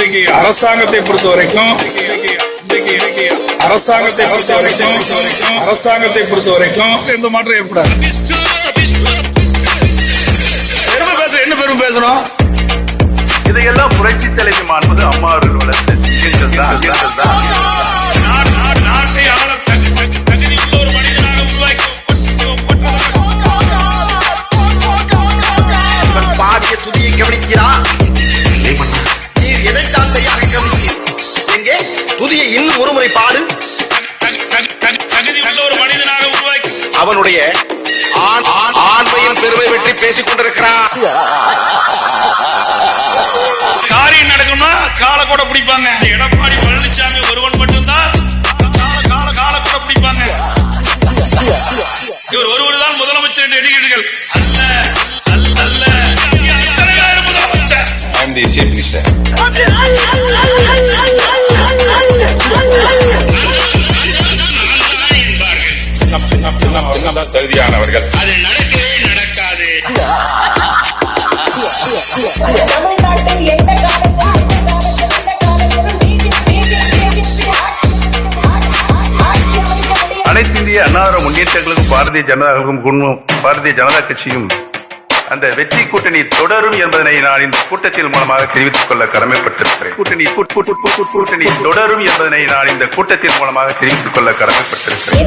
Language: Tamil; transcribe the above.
அரசாங்கத்தை பொறுத்த வரைக்கும் எந்த மாற்றம் ஏற்படாது. என்ன பெரும் பேசணும்? இதையெல்லாம் புரட்சி தலைவி மாண்பது அம்மா அவர்கள் வளர்த்த சிங்கங்கள் தான். நாட்டை ஆள தகுதி உள்ள ஒரு மனிதனாக உருவாக்கி பாடிய துதியை கவனிக்கிறார். நீர் எதைத்தான் சரியாக கவனித்தீர்? எங்கே துதியை இன்னும் ஒருமுறை பாடு. தகுதி உள்ள ஒரு மனிதனாக உருவாக்கி அவனுடைய ஆண்மையின் பெருமை பற்றி பேசிக் கொண்டிருக்கிறான். காரியம் நடக்கும்னா காலை கூட பிடிப்பாங்க. எடப்பாடி பழனிசாமி ஒருவன் மட்டும்தான் காலை கூட பிடிப்பாங்க. இவர் ஒருவர் தான் முதலமைச்சர் என்று எண்ணுகிறீர்கள். அல்ல முதலமைச்சர். I am the chief minister. தகுதியானவர்கள். அது நடக்கவே நடக்காது. தமிழ்நாட்டில் எந்த அனைத்து இந்திய அண்ணா முன்னேற்ற கழகம் பாரதிய ஜனதா கட்சியும் அந்த வெற்றி கூட்டணி தொடரும் என்பதனை நான் இந்த கூட்டத்தின் மூலமாக தெரிவித்துக் கொள்ள கடமைப்பட்டிருக்கிறேன். கூட்டணி தொடரும் என்பதனை நான் இந்த கூட்டத்தின் மூலமாக தெரிவித்துக் கொள்ள கடமைப்பட்டிருக்கிறேன்.